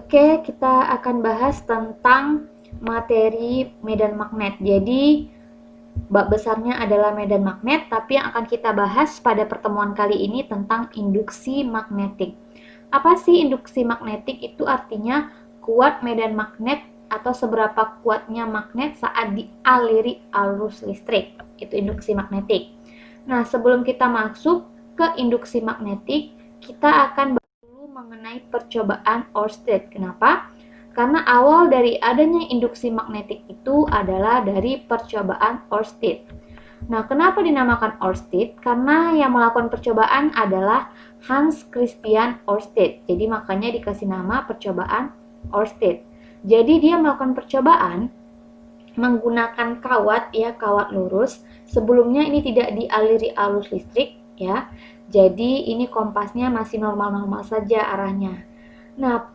Oke, kita akan bahas tentang materi medan magnet. Jadi, bab besarnya adalah medan magnet, tapi yang akan kita bahas pada pertemuan kali ini tentang induksi magnetik. Apa sih induksi magnetik? Itu artinya kuat medan magnet atau seberapa kuatnya magnet saat dialiri arus listrik. Itu induksi magnetik. Nah, sebelum kita masuk ke induksi magnetik, kita akan mengenai percobaan Ørsted. Kenapa? Karena awal dari adanya induksi magnetik itu adalah dari percobaan Ørsted. Nah, kenapa dinamakan Ørsted? Karena yang melakukan percobaan adalah Hans Christian Ørsted. Jadi makanya dikasih nama percobaan Ørsted. Jadi dia melakukan percobaan menggunakan kawat lurus. Sebelumnya ini tidak dialiri arus listrik ya. Jadi ini kompasnya masih normal-normal saja arahnya. Nah,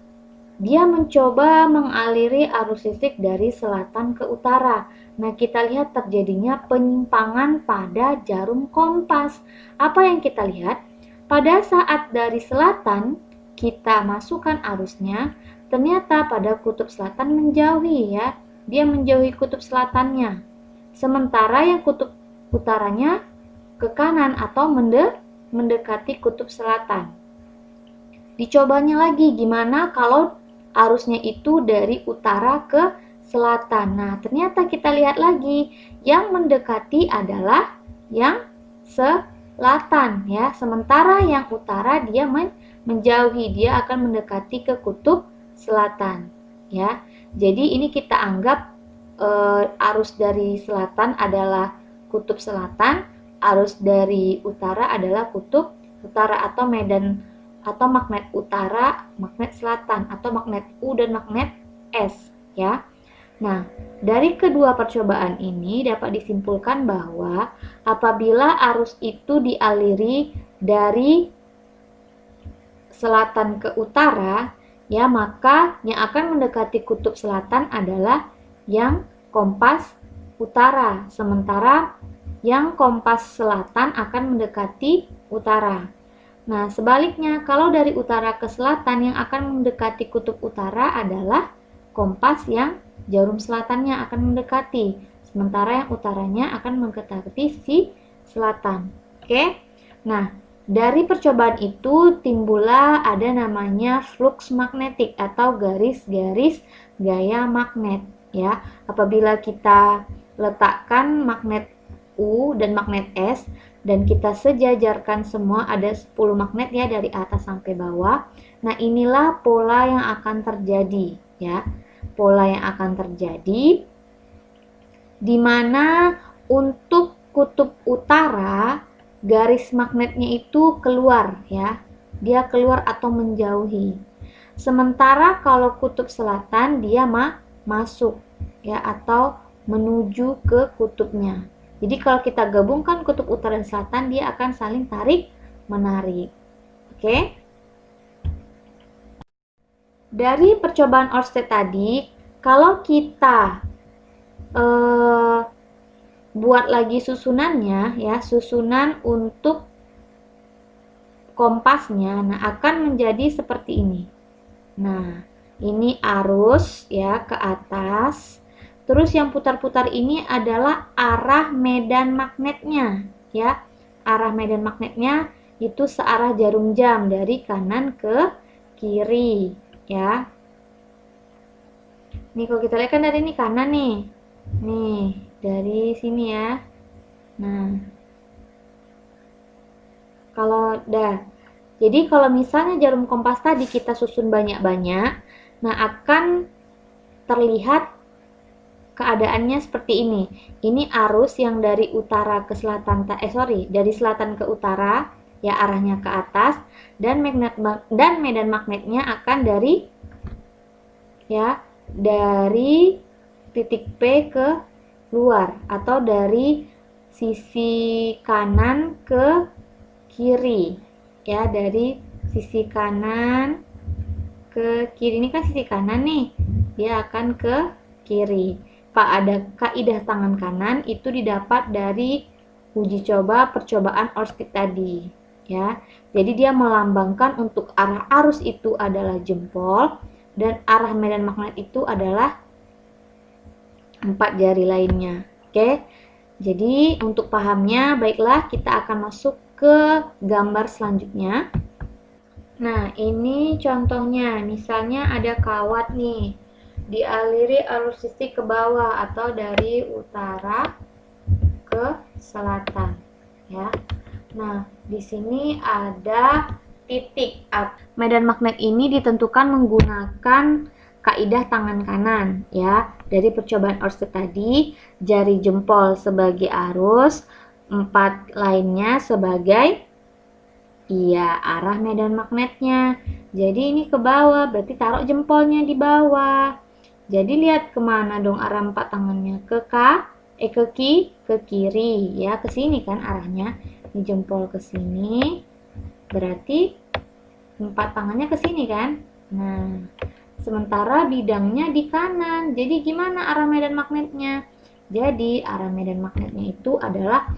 dia mencoba mengaliri arus listrik dari selatan ke utara. Nah, kita lihat terjadinya penyimpangan pada jarum kompas. Apa yang kita lihat? Pada saat dari selatan kita masukkan arusnya, ternyata pada kutub selatan menjauhi ya. Dia menjauhi kutub selatannya. Sementara yang kutub utaranya ke kanan atau mendekati kutub selatan. Dicobanya lagi, gimana kalau arusnya itu dari utara ke selatan. Nah, ternyata kita lihat lagi, yang mendekati adalah yang selatan ya. Sementara yang utara dia menjauhi, dia akan mendekati ke kutub selatan ya. Jadi ini kita anggap arus dari selatan adalah kutub selatan, arus dari utara adalah kutub utara atau medan atau magnet utara, magnet selatan atau magnet U dan magnet S ya. Nah, dari kedua percobaan ini dapat disimpulkan bahwa apabila arus itu dialiri dari selatan ke utara ya, maka yang akan mendekati kutub selatan adalah yang kompas utara, sementara yang kompas selatan akan mendekati utara. Nah, sebaliknya, kalau dari utara ke selatan yang akan mendekati kutub utara adalah kompas yang jarum selatannya akan mendekati, sementara yang utaranya akan mendekati si selatan. Oke? Nah, dari percobaan itu timbullah ada namanya flux magnetik atau garis-garis gaya magnet ya. Apabila kita letakkan magnet U dan magnet S dan kita sejajarkan semua, ada 10 magnet ya dari atas sampai bawah. Nah, inilah pola yang akan terjadi ya. Pola yang akan terjadi di mana untuk kutub utara garis magnetnya itu keluar ya. Dia keluar atau menjauhi. Sementara kalau kutub selatan dia masuk ya atau menuju ke kutubnya. Jadi kalau kita gabungkan kutub utara dan selatan, dia akan saling tarik-menarik. Oke? Dari percobaan Ørsted tadi, kalau kita buat lagi susunannya, ya, susunan untuk kompasnya, nah akan menjadi seperti ini. Nah, ini arus ya ke atas. Terus yang putar-putar ini adalah arah medan magnetnya ya. Arah medan magnetnya itu searah jarum jam dari kanan ke kiri ya. Nih kalau kita lihat kan dari ini kanan nih. Nih, dari sini ya. Nah. Jadi kalau misalnya jarum kompas tadi kita susun banyak-banyak, nah akan terlihat keadaannya seperti ini. Ini arus yang dari utara ke selatan, dari selatan ke utara, ya arahnya ke atas, dan medan magnetnya akan dari titik P ke luar atau dari sisi kanan ke kiri. Ya, dari sisi kanan ke kiri. Ini kan sisi kanan nih. Dia akan ke kiri. Ada kaidah tangan kanan itu didapat dari uji coba percobaan Ørsted tadi ya. Jadi dia melambangkan untuk arah arus itu adalah jempol, dan arah medan magnet itu adalah 4 jari lainnya. Oke, jadi untuk pahamnya, baiklah kita akan masuk ke gambar selanjutnya. Nah, ini contohnya, misalnya ada kawat nih, dialiri arus listrik ke bawah atau dari utara ke selatan, ya. Nah, di sini ada titik. Medan magnet ini ditentukan menggunakan kaidah tangan kanan, ya. Dari percobaan Ørsted tadi, jari jempol sebagai arus, 4 lainnya sebagai arah medan magnetnya. Jadi ini ke bawah, berarti taruh jempolnya di bawah. Jadi lihat kemana dong arah 4 tangannya? Ke kiri, ya, ke sini kan arahnya. Ini jempol ke sini, berarti 4 tangannya ke sini kan. Nah, sementara bidangnya di kanan. Jadi gimana arah medan magnetnya? Jadi arah medan magnetnya itu adalah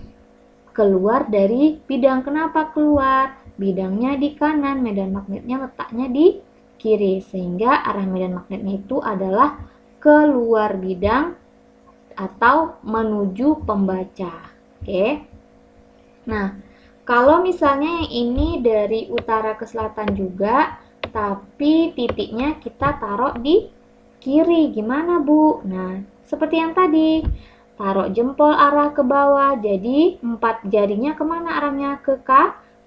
keluar dari bidang. Kenapa keluar? Bidangnya di kanan, medan magnetnya letaknya di kiri, sehingga arah medan magnetnya itu adalah keluar bidang atau menuju pembaca. Oke. Nah, kalau misalnya yang ini dari utara ke selatan juga, tapi titiknya kita taruh di kiri, gimana Bu? Nah, seperti yang tadi, taruh jempol arah ke bawah, jadi 4 jarinya kemana arahnya?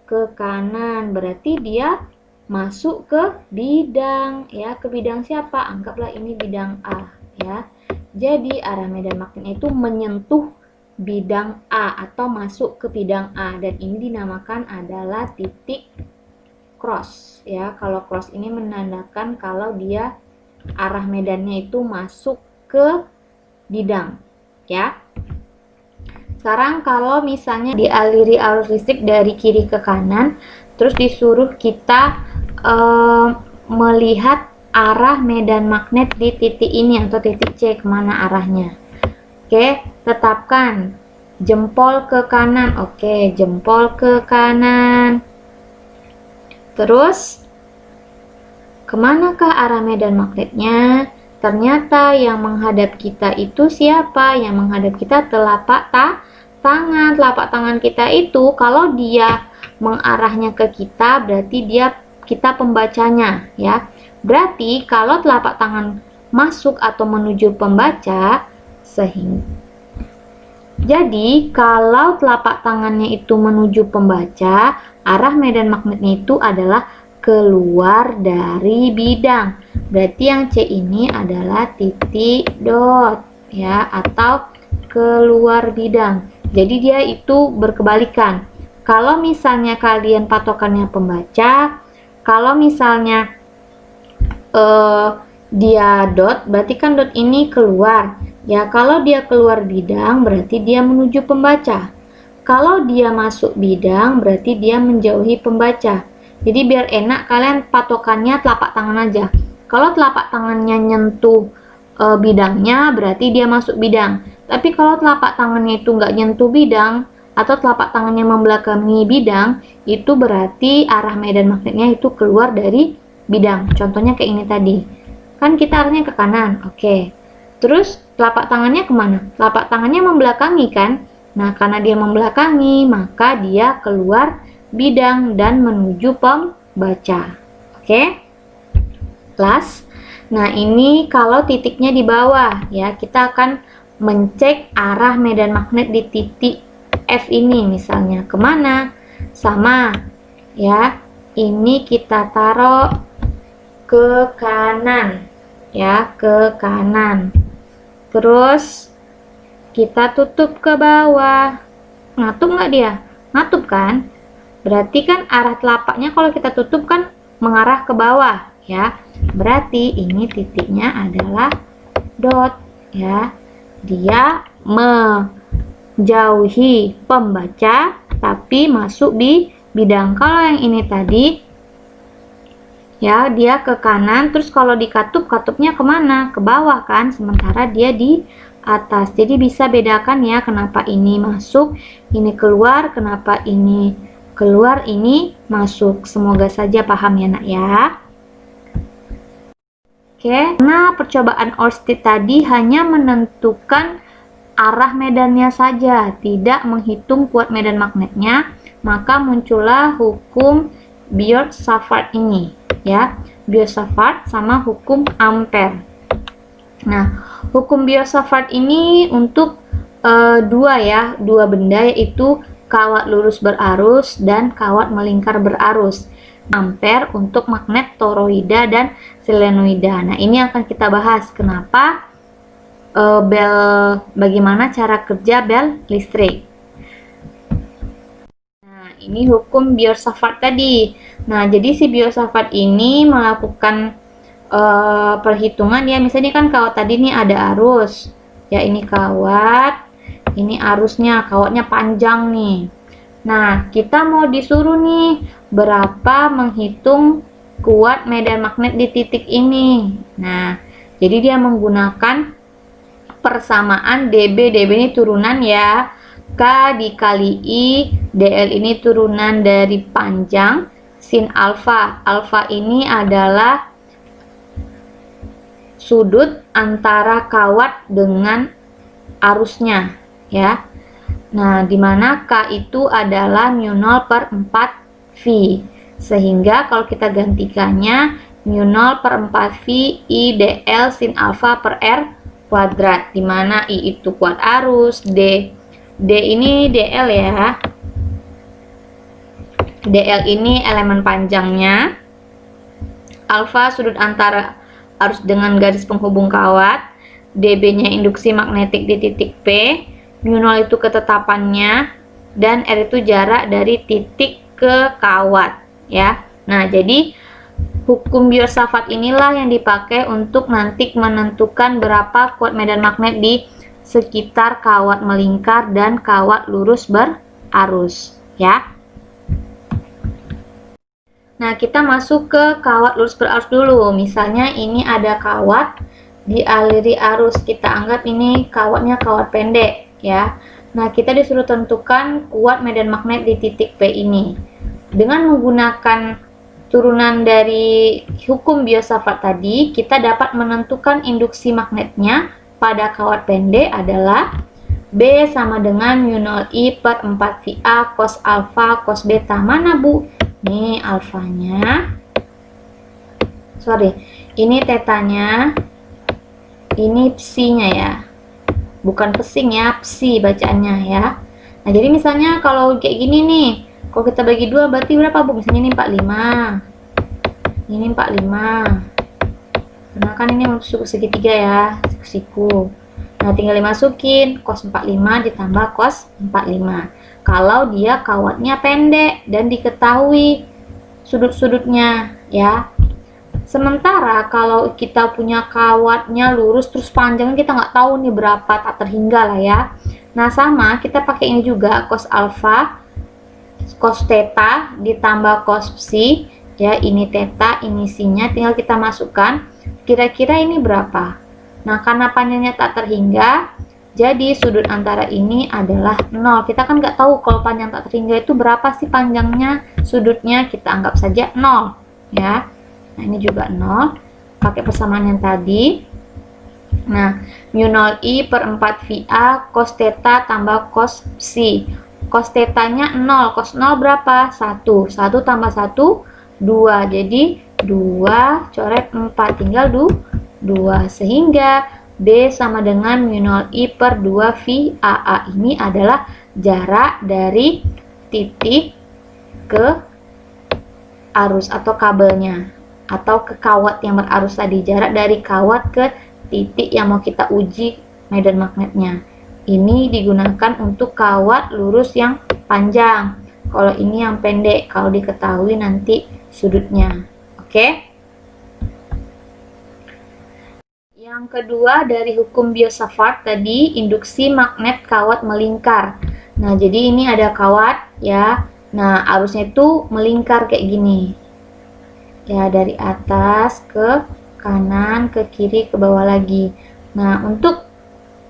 Ke kanan, berarti dia masuk ke bidang, ya. Ke bidang siapa? Anggaplah ini bidang A, ya. Jadi arah medan magnetnya itu menyentuh bidang A atau masuk ke bidang A, dan ini dinamakan adalah titik cross, ya. Kalau cross ini menandakan kalau dia arah medannya itu masuk ke bidang, ya. Sekarang kalau misalnya dialiri arus listrik dari kiri ke kanan, terus disuruh kita melihat arah medan magnet di titik ini atau titik C, kemana arahnya. Oke, tetapkan jempol ke kanan. Oke, jempol ke kanan. Terus, kemanakah arah medan magnetnya? Ternyata yang menghadap kita itu siapa? Yang menghadap kita telapak tangan. Telapak tangan kita itu kalau dia mengarahnya ke kita, berarti kita pembacanya, ya. Berarti kalau telapak tangan masuk atau menuju pembaca, jadi kalau telapak tangannya itu menuju pembaca, arah medan magnetnya itu adalah keluar dari bidang. Berarti yang C ini adalah titik dot, ya, atau keluar bidang. Jadi dia itu berkebalikan. Kalau misalnya kalian patokannya pembaca, kalau misalnya dia dot, berarti kan dot ini keluar. Ya, kalau dia keluar bidang, berarti dia menuju pembaca. Kalau dia masuk bidang, berarti dia menjauhi pembaca. Jadi biar enak, kalian patokannya telapak tangan aja. Kalau telapak tangannya nyentuh bidangnya, berarti dia masuk bidang. Tapi kalau telapak tangannya itu nggak nyentuh bidang, atau telapak tangannya membelakangi bidang, itu berarti arah medan magnetnya itu keluar dari bidang. Contohnya kayak ini tadi. Kan kita arahnya ke kanan, oke. Terus telapak tangannya kemana? Telapak tangannya membelakangi kan? Nah, karena dia membelakangi, maka dia keluar bidang dan menuju pembaca. Oke? Kelas. Nah, ini kalau titiknya di bawah, ya, kita akan mencek arah medan magnet di titik F ini misalnya. Kemana? Sama, ya. Ini kita taruh ke kanan, ya, ke kanan. Terus kita tutup ke bawah. Ngatup nggak dia? Ngatup kan? Berarti kan arah telapaknya kalau kita tutup kan mengarah ke bawah, ya. Berarti ini titiknya adalah dot, ya. Dia menjauhi pembaca tapi masuk di bidang. Kalau yang ini tadi, ya, dia ke kanan, terus kalau dikatup, katupnya kemana? Ke bawah kan, sementara dia di atas. Jadi bisa bedakan ya, kenapa ini masuk, ini keluar, kenapa ini keluar, ini masuk. Semoga saja paham ya nak ya. Oke, nah percobaan Oersted tadi hanya menentukan arah medannya saja, tidak menghitung kuat medan magnetnya, maka muncullah hukum Biot-Savart ini, ya. Biot-Savart sama hukum Ampere. Nah, hukum Biot-Savart ini untuk dua benda, yaitu kawat lurus berarus dan kawat melingkar berarus. Ampere untuk magnet toroida dan selenoida. Nah, ini akan kita bahas kenapa bagaimana cara kerja bel listrik. Nah, ini hukum Biot-Savart tadi. Nah, jadi si Biot-Savart ini melakukan perhitungan ya. Misalnya kan kawat tadi nih ada arus. Ya, ini kawat, ini arusnya, kawatnya panjang nih. Nah, kita mau disuruh nih berapa menghitung kuat medan magnet di titik ini. Nah, jadi dia menggunakan persamaan dB. dB ini turunan ya. K dikali I, dl ini turunan dari panjang sin alfa. Alfa ini adalah sudut antara kawat dengan arusnya ya. Nah, dimana K itu adalah mu0 per 4 V. Sehingga kalau kita gantikannya mu0 per 4 V I dl sin alfa per R kuadrat, dimana I itu kuat arus, D ini dl ya. dl ini elemen panjangnya, alfa sudut antara arus dengan garis penghubung kawat, dB-nya induksi magnetik di titik P, mu0 itu ketetapannya, dan R itu jarak dari titik ke kawat ya. Nah, jadi hukum Biot-Savart inilah yang dipakai untuk nanti menentukan berapa kuat medan magnet di sekitar kawat melingkar dan kawat lurus berarus ya. Nah, kita masuk ke kawat lurus berarus dulu. Misalnya ini ada kawat dialiri arus, kita anggap ini kawatnya kawat pendek ya. Nah, kita disuruh tentukan kuat medan magnet di titik P ini. Dengan menggunakan turunan dari hukum Biot-Savart tadi, kita dapat menentukan induksi magnetnya pada kawat pendek adalah B sama dengan mu0 I per 4 VA cos alfa cos beta. Mana Bu? Nih alfanya. Ini tetanya. Ini psi-nya ya. Bukan pesing ya, psi bacaannya ya. Nah, jadi misalnya kalau kayak gini nih, kalau kita bagi dua berarti berapa Bu? Misalnya ini 45. Ini 45. Karena kan ini masuk segitiga ya, siku. Nah, tinggal dimasukin cos 45 ditambah cos 45. Kalau dia kawatnya pendek dan diketahui sudut-sudutnya ya. Sementara kalau kita punya kawatnya lurus terus panjangnya kita nggak tahu nih berapa, tak terhingga lah ya. Nah, sama kita pakai ini juga cos alfa cos theta ditambah cos psi ya. Ini theta, ini psi-nya, tinggal kita masukkan kira-kira ini berapa. Nah, karena panjangnya tak terhingga, jadi sudut antara ini adalah 0. Kita kan nggak tahu kalau panjang tak terhingga itu berapa sih panjangnya, sudutnya kita anggap saja 0 ya. Nah, ini juga 0, pakai persamaan yang tadi. Nah, mu0 I per 4 VA cos theta tambah cos psi. Cos theta-nya 0, cos 0 berapa? 1. 1 tambah 1, 2. Jadi 2 coret 4, tinggal 2. Sehingga B sama dengan mu0 I per 2 VAA. Ini adalah jarak dari titik ke arus atau kabelnya, atau ke kawat yang berarus tadi. Jarak dari kawat ke titik yang mau kita uji medan magnetnya. Ini digunakan untuk kawat lurus yang panjang. Kalau ini yang pendek, kalau diketahui nanti sudutnya. Oke? Yang kedua dari hukum Biot-Savart tadi, induksi magnet kawat melingkar. Nah, jadi ini ada kawat ya. Nah, arusnya itu melingkar kayak gini. Ya, dari atas ke kanan, ke kiri, ke bawah lagi. Nah, untuk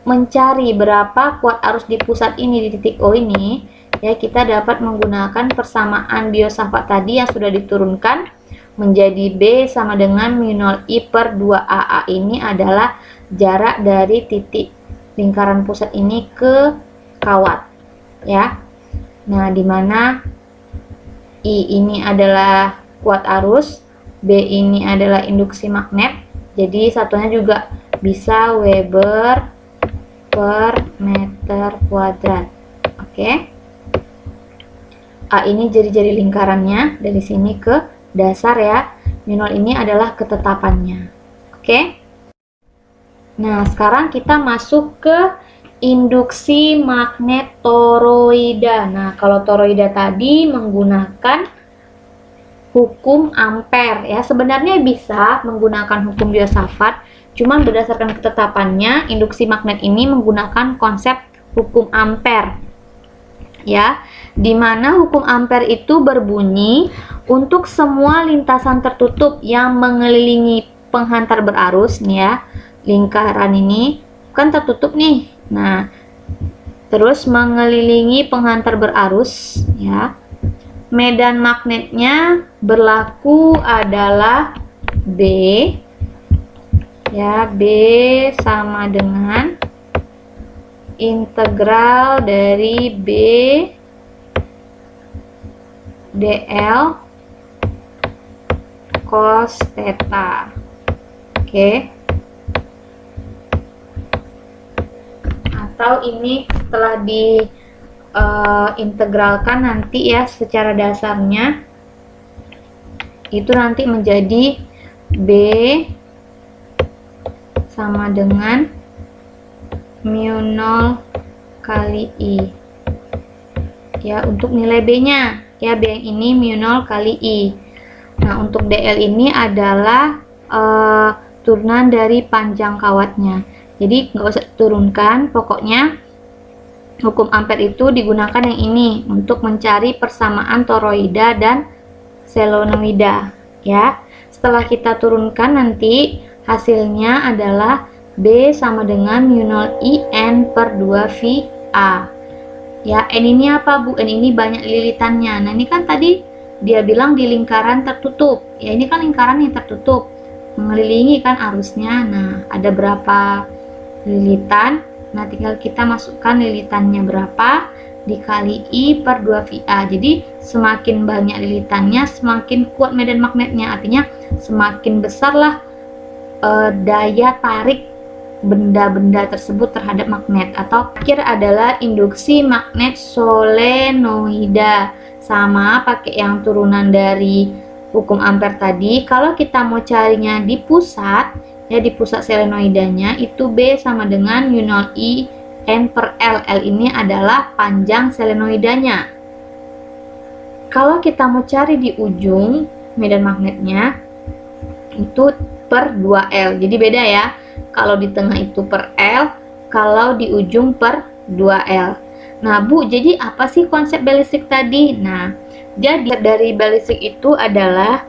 mencari berapa kuat arus di pusat ini, di titik O ini, ya kita dapat menggunakan persamaan Biot-Savart tadi yang sudah diturunkan menjadi B sama dengan mu 0 I per 2AA. Ini adalah jarak dari titik lingkaran pusat ini ke kawat, ya. Nah, dimana I ini adalah kuat arus, B ini adalah induksi magnet, jadi satunya juga bisa Weber per meter kuadrat. Oke. A ini jari-jari lingkarannya dari sini ke dasar, ya. Mu 0 ini adalah ketetapannya. Oke. Nah, sekarang kita masuk ke induksi magnet toroida. Nah, kalau toroida tadi menggunakan hukum ampere, ya. Sebenarnya bisa menggunakan hukum Diosafat, cuman berdasarkan ketetapannya induksi magnet ini menggunakan konsep hukum ampere, ya, dimana hukum ampere itu berbunyi untuk semua lintasan tertutup yang mengelilingi penghantar berarus, nih ya, lingkaran ini kan tertutup nih. Nah, terus mengelilingi penghantar berarus, ya, medan magnetnya berlaku adalah B, ya, B sama dengan integral dari B dl cos theta. Oke. Atau ini setelah diintegralkan nanti, ya, secara dasarnya itu nanti menjadi B sama dengan mu 0 kali I, ya, untuk nilai B-nya, ya, B yang ini mu 0 kali I. Nah, untuk DL ini adalah turunan dari panjang kawatnya, jadi nggak usah turunkan, pokoknya hukum ampere itu digunakan yang ini untuk mencari persamaan toroida dan selenoida, ya. Setelah kita turunkan nanti hasilnya adalah B sama dengan mu 0 I N per 2 V A. Ya, N ini apa, Bu? N ini banyak lilitannya. Nah, ini kan tadi dia bilang di lingkaran tertutup. Ya, ini kan lingkaran yang tertutup. Mengelilingi kan arusnya. Nah, ada berapa lilitan? Nah, tinggal kita masukkan lilitannya berapa dikali I per 2 VA. Jadi, semakin banyak lilitannya, semakin kuat medan magnetnya. Artinya, semakin besarlah daya tarik benda-benda tersebut terhadap magnet. Atau terakhir adalah induksi magnet solenoida, sama pakai yang turunan dari hukum ampere tadi. Kalau kita mau carinya di pusat, ya, di pusat selenoidanya itu B sama dengan mu 0 I N per L. L ini adalah panjang selenoidanya. Kalau kita mau cari di ujung medan magnetnya itu per 2L, jadi beda, ya. Kalau di tengah itu per L, kalau di ujung per 2L. Nah, Bu, jadi apa sih konsep balistik tadi? Nah, jadi dari balistik itu adalah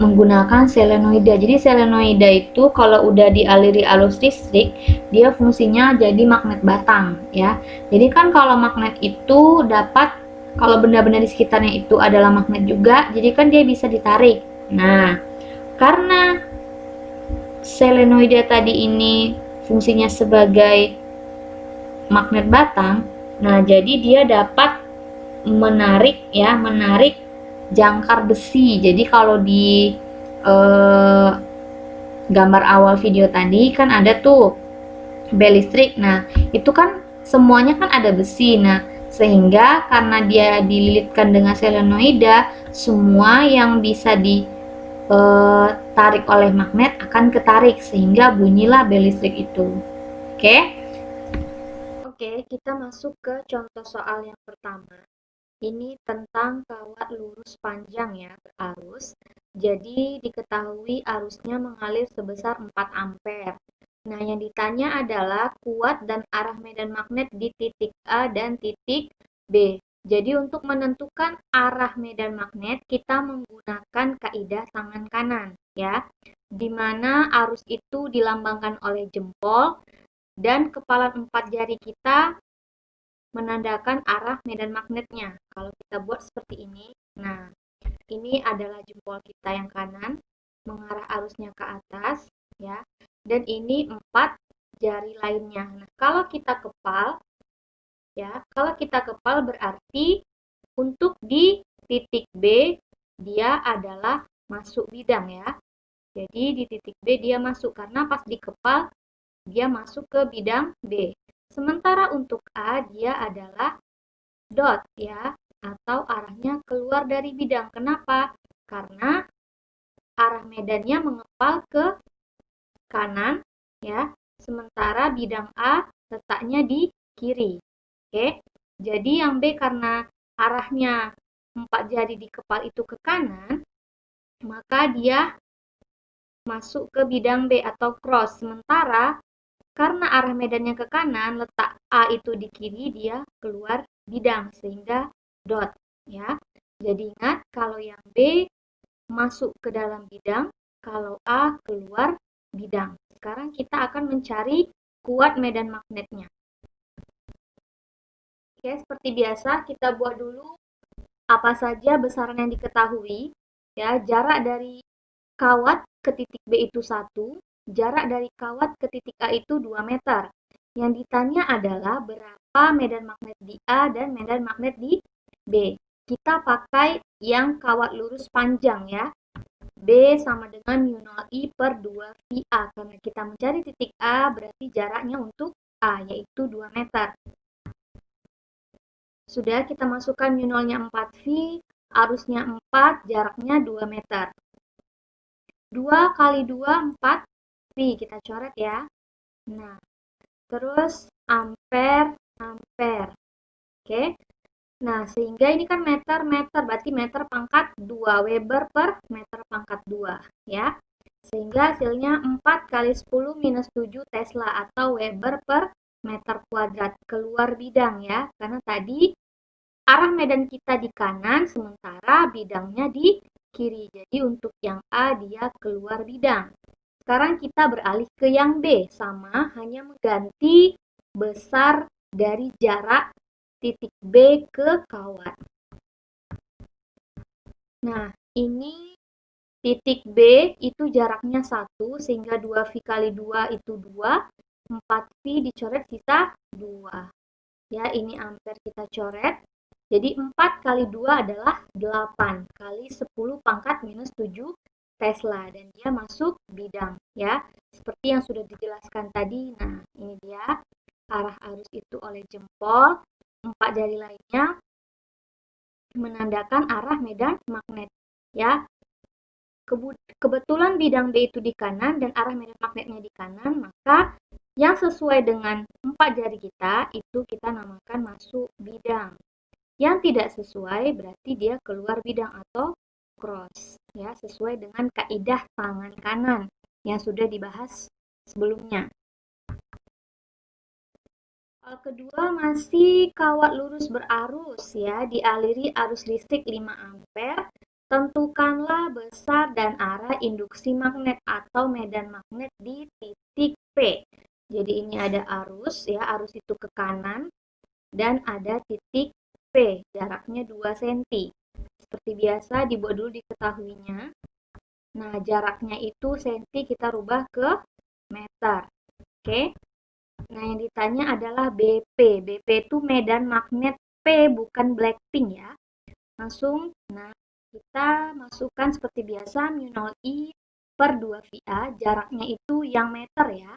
menggunakan selenoida. Jadi selenoida itu kalau udah dialiri arus listrik, dia fungsinya jadi magnet batang, ya. Jadi kan kalau magnet itu dapat, kalau benda-benda di sekitarnya itu adalah magnet juga, jadi kan dia bisa ditarik. Nah, karena selenoida tadi ini fungsinya sebagai magnet batang, nah jadi dia dapat menarik, ya, menarik jangkar besi. Jadi kalau di gambar awal video tadi kan ada tuh bel listrik. Nah, itu kan semuanya kan ada besi. Nah, sehingga karena dia dililitkan dengan selenoida, semua yang bisa ditarik oleh magnet akan ketarik, sehingga bunyilah bel listrik itu. Oke? Oke, kita masuk ke contoh soal yang pertama. Ini tentang kawat lurus panjang, ya, berarus. Jadi diketahui arusnya mengalir sebesar 4 ampere. Nah, yang ditanya adalah kuat dan arah medan magnet di titik A dan titik B. Jadi untuk menentukan arah medan magnet, kita menggunakan kaidah tangan kanan, ya. Di mana arus itu dilambangkan oleh jempol dan kepala 4 jari kita menandakan arah medan magnetnya. Kalau kita buat seperti ini, nah, ini adalah jempol kita yang kanan, mengarah arusnya ke atas, ya. Dan ini 4 jari lainnya. Nah, kalau kita kepal, ya, kalau kita kepal berarti untuk di titik B, dia adalah masuk bidang, ya. Jadi di titik B dia masuk, karena pas dikepal, dia masuk ke bidang B. Sementara untuk A, dia adalah dot, ya, atau arahnya keluar dari bidang. Kenapa? Karena arah medannya mengepal ke kanan, ya, sementara bidang A letaknya di kiri. Oke, jadi yang B karena arahnya 4 jari di kepal itu ke kanan, maka dia masuk ke bidang B atau cross. Sementara karena arah medannya ke kanan, letak A itu di kiri, dia keluar bidang sehingga dot, ya. Jadi ingat, kalau yang B masuk ke dalam bidang, kalau A keluar bidang. Sekarang kita akan mencari kuat medan magnetnya. Oke, seperti biasa kita buat dulu apa saja besaran yang diketahui. Ya, jarak dari kawat ke titik B itu 1, jarak dari kawat ke titik A itu 2 meter. Yang ditanya adalah berapa medan magnet di A dan medan magnet di B. Kita pakai yang kawat lurus panjang, ya. B sama dengan mu0I per 2VA. Karena kita mencari titik A, berarti jaraknya untuk A, yaitu 2 meter. Sudah kita masukkan mu0-nya 4V, arusnya 4, jaraknya 2 meter. 2 kali 2, 4V. Kita coret, ya. Nah, terus ampere, ampere. Oke. Nah, sehingga ini kan meter, berarti meter pangkat 2, Weber per meter pangkat 2, ya. Sehingga hasilnya 4 kali 10 minus 7 Tesla atau Weber per meter kuadrat. Keluar bidang, ya. Karena tadi arah medan kita di kanan, sementara bidangnya di kiri. Jadi untuk yang A, dia keluar bidang. Sekarang kita beralih ke yang B. Sama, hanya mengganti besar dari jarak titik B ke kawat. Nah, ini titik B itu jaraknya 1, sehingga 2V kali 2 itu 2. 4V dicoret sisa 2. Ya, ini ampere kita coret. Jadi 4 kali 2 adalah 8 kali 10 pangkat minus 7 Tesla. Dan dia masuk bidang, ya. Seperti yang sudah dijelaskan tadi. Nah, ini dia arah arus itu oleh jempol. 4 jari lainnya menandakan arah medan magnet, ya. Kebetulan bidang B itu di kanan dan arah medan magnetnya di kanan, maka yang sesuai dengan 4 jari kita itu kita namakan masuk bidang. Yang tidak sesuai berarti dia keluar bidang atau cross, ya, sesuai dengan kaidah tangan kanan yang sudah dibahas sebelumnya. Kedua masih kawat lurus berarus, ya, dialiri arus listrik 5 ampere. Tentukanlah besar dan arah induksi magnet atau medan magnet di titik P. Jadi ini ada arus, ya, arus itu ke kanan dan ada titik P, jaraknya 2 cm. Seperti biasa dibuat dulu diketahuinya. Nah, jaraknya itu cm kita rubah ke meter. Oke. Nah, yang ditanya adalah BP. BP itu medan magnet P, bukan Blackpink, ya. Langsung, nah, kita masukkan seperti biasa mu0I per 2VA. Jaraknya itu yang meter, ya.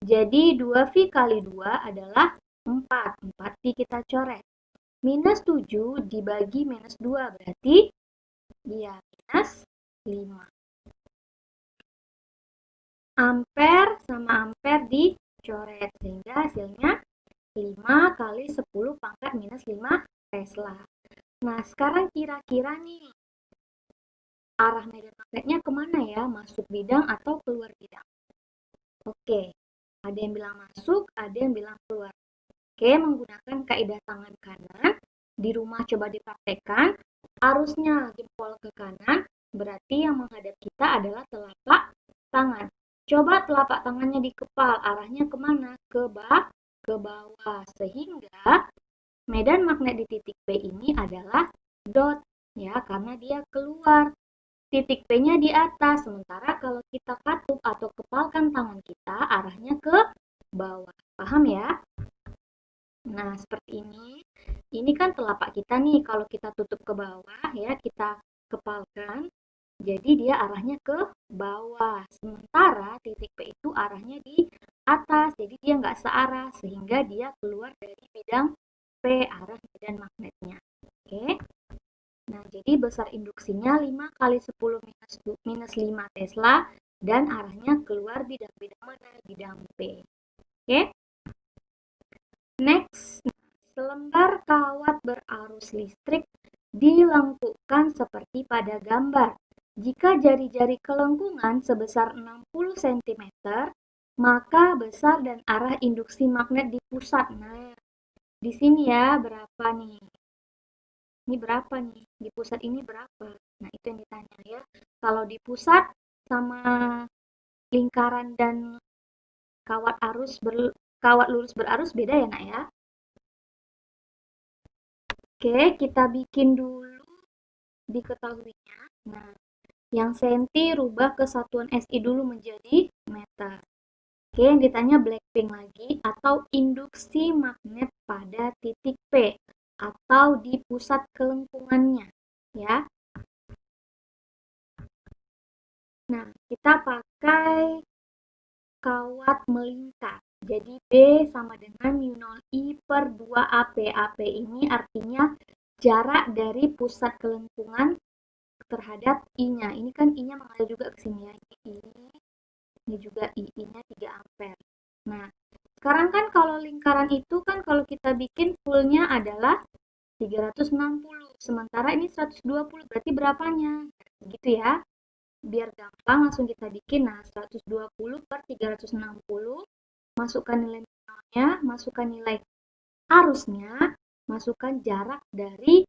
Jadi 2V kali 2 adalah 4. 4V kita coret. Minus 7 dibagi minus 2, berarti dia minus 5. Ampere sama ampere dicoret, sehingga hasilnya 5 kali 10 pangkat minus 5 Tesla. Nah, sekarang kira-kira nih, arah medan magnetnya kemana, ya? Masuk bidang atau keluar bidang? Oke, ada yang bilang masuk, ada yang bilang keluar. Oke, menggunakan kaidah tangan kanan, di rumah coba dipraktekkan, arusnya jempol ke kanan, berarti yang menghadap kita adalah telapak tangan. Coba telapak tangannya dikepal, arahnya kemana? Ke bawah. Sehingga medan magnet di titik B ini adalah dot. ya, karena dia keluar. Titik P-nya di atas, sementara kalau kita katup atau kepalkan tangan kita, arahnya ke bawah. Paham ya? Nah, seperti ini. Ini kan telapak kita nih, kalau kita tutup ke bawah ya, kita kepalkan, jadi dia arahnya ke bawah. Sementara titik P itu arahnya di atas, jadi dia nggak searah, sehingga dia keluar dari bidang P, arah medan magnetnya. Oke. Nah, jadi besar induksinya 5 kali 10 minus 5 Tesla, dan arahnya keluar bidang-bidang mana? Bidang P. Oke. Next, selembar kawat berarus listrik dilengkungkan seperti pada gambar. Jika jari-jari kelengkungan sebesar 60 cm, maka besar dan arah induksi magnet di pusat. Nah, di sini ya berapa nih? Ini berapa nih? Di pusat ini berapa? Nah, itu yang ditanya ya. Kalau di pusat sama lingkaran dan kawat lurus berarus beda ya, Nak ya? Oke, kita bikin dulu diketahuinya. Nah, yang senti rubah ke satuan SI dulu menjadi meter. Oke, yang ditanya Blackpink lagi, atau induksi magnet pada titik P, atau di pusat kelengkungannya. Ya. Nah, kita pakai kawat melingkar. Jadi B sama dengan mu0I per 2AP. AP ini artinya jarak dari pusat kelengkungan terhadap I-nya. Ini kan I-nya mengalir juga ke sini ya. Ini juga I-nya 3 ampere. Nah, sekarang kan kalau lingkaran itu kan kalau kita bikin fullnya adalah 360. Sementara ini 120. Berarti berapanya? Gitu ya. Biar gampang langsung kita bikin. Nah, 120 per 360, masukkan nilai nominalnya, masukkan nilai arusnya, masukkan jarak dari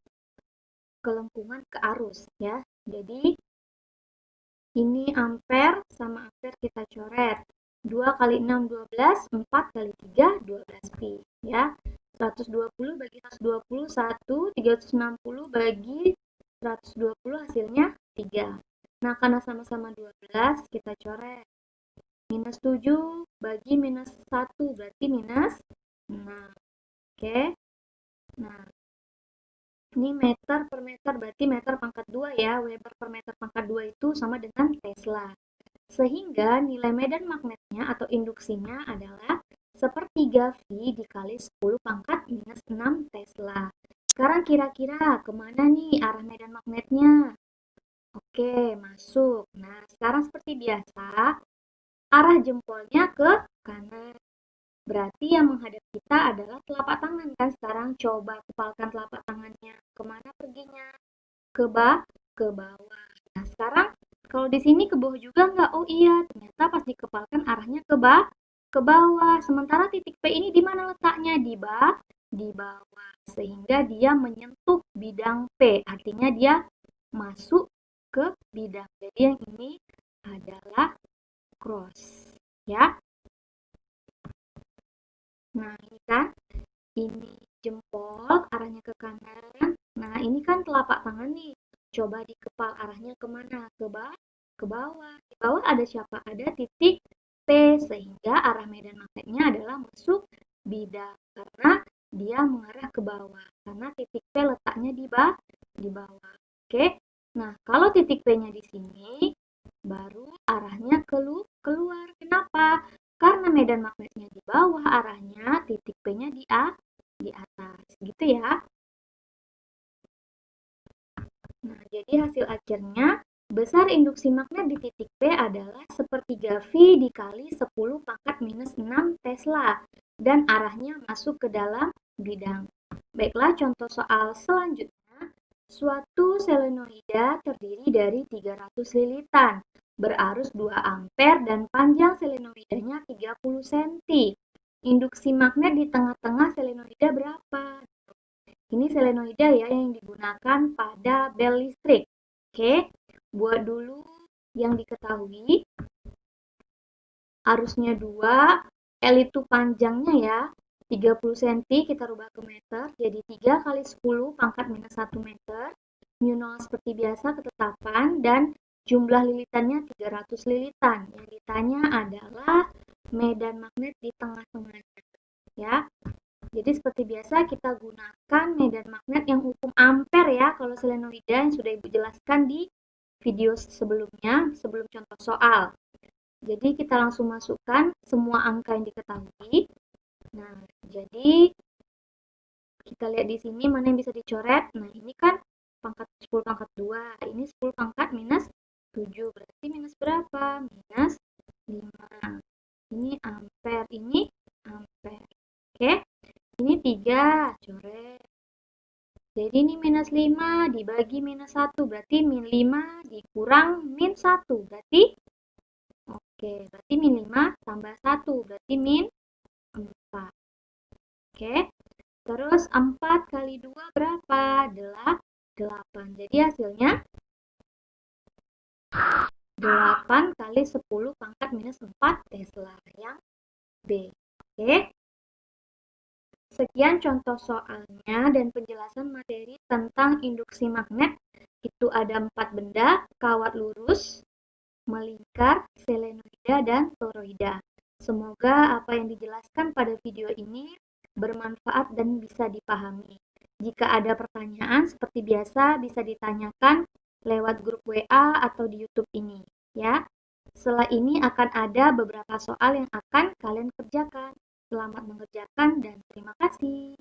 kelengkungan ke arus ya. Jadi ini ampere sama ampere kita coret. 2 kali 6 12, 4 kali 3 12 pi ya. 120 bagi 120 1, 360 bagi 120 hasilnya 3. Nah, karena sama-sama 12, kita coret. Minus 7 bagi minus 1, berarti minus 6. Oke. Nah, ini meter per meter, berarti meter pangkat 2 ya. Weber per meter pangkat 2 itu sama dengan Tesla. Sehingga nilai medan magnetnya atau induksinya adalah sepertiga V dikali 10 pangkat minus 6 Tesla. Sekarang kira-kira kemana nih arah medan magnetnya? Oke, masuk. Nah, sekarang seperti biasa, arah jempolnya ke kanan. Berarti yang menghadap kita adalah telapak tangan kan? Sekarang coba kepalkan telapak tangannya. Kemana perginya? Ke bawah. Nah, sekarang kalau di sini ke bawah juga nggak? Oh iya, ternyata pas dikepalkan arahnya ke bawah. Sementara titik P ini di mana letaknya? Di bawah. Sehingga dia menyentuh bidang P. Artinya dia masuk ke bidang. Jadi yang ini adalah cross. Ya. Nah, ini kan, ini jempol arahnya ke kanan. Nah, ini kan telapak tangan nih. Coba dikepal arahnya kemana? Ke bawah. Di bawah ada siapa? Ada titik P, sehingga arah medan magnetnya adalah masuk bidang. Karena dia mengarah ke bawah. Karena titik P letaknya di bawah. Oke? Nah, kalau titik P-nya di sini, baru arahnya keluar. Kenapa? Karena medan magnetnya di bawah arahnya, titik P-nya di atas. Gitu ya. Nah, jadi hasil akhirnya, besar induksi magnet di titik P adalah sepertiga V dikali 10 pangkat minus 6 Tesla. Dan arahnya masuk ke dalam bidang. Baiklah, contoh soal selanjutnya. Suatu selenoida terdiri dari 300 lilitan, berarus 2 ampere dan panjang selenoidanya 30 cm. Induksi magnet di tengah-tengah selenoida berapa? Ini selenoida ya yang digunakan pada bel listrik. Oke, buat dulu yang diketahui. Arusnya 2, L itu panjangnya ya, 30 cm, kita rubah ke meter, jadi 3 kali 10 pangkat minus 1 meter. mu 0 seperti biasa ketetapan dan jumlah lilitannya 300 lilitan. Yang ditanya adalah medan magnet di tengah-tengahnya, ya. Jadi seperti biasa kita gunakan medan magnet yang hukum ampere ya, kalau solenoida yang sudah Ibu jelaskan di video sebelumnya, sebelum contoh soal. Jadi kita langsung masukkan semua angka yang diketahui. Nah, jadi kita lihat di sini mana yang bisa dicoret. Nah, ini kan pangkat 10 pangkat 2. Ini 10 pangkat minus 7. Berarti minus berapa? Minus 5. Ini ampere, ini ampere. Oke. Ini 3, coret. Jadi ini minus 5 dibagi minus 1. Berarti min 5 dikurang min 1. Berarti, oke, berarti min 5 tambah 1. Berarti min 4. Oke. Terus 4 kali 2 berapa? 8. Jadi hasilnya 8 kali 10 pangkat minus 4 Tesla. Yang B. Oke. Sekian contoh soalnya dan penjelasan materi tentang induksi magnet. Itu ada 4 benda, kawat lurus, melingkar, selenoida, dan toroida. Semoga apa yang dijelaskan pada video ini bermanfaat dan bisa dipahami. Jika ada pertanyaan, seperti biasa bisa ditanyakan lewat grup WA atau di YouTube ini, ya. Setelah ini akan ada beberapa soal yang akan kalian kerjakan. Selamat mengerjakan dan terima kasih.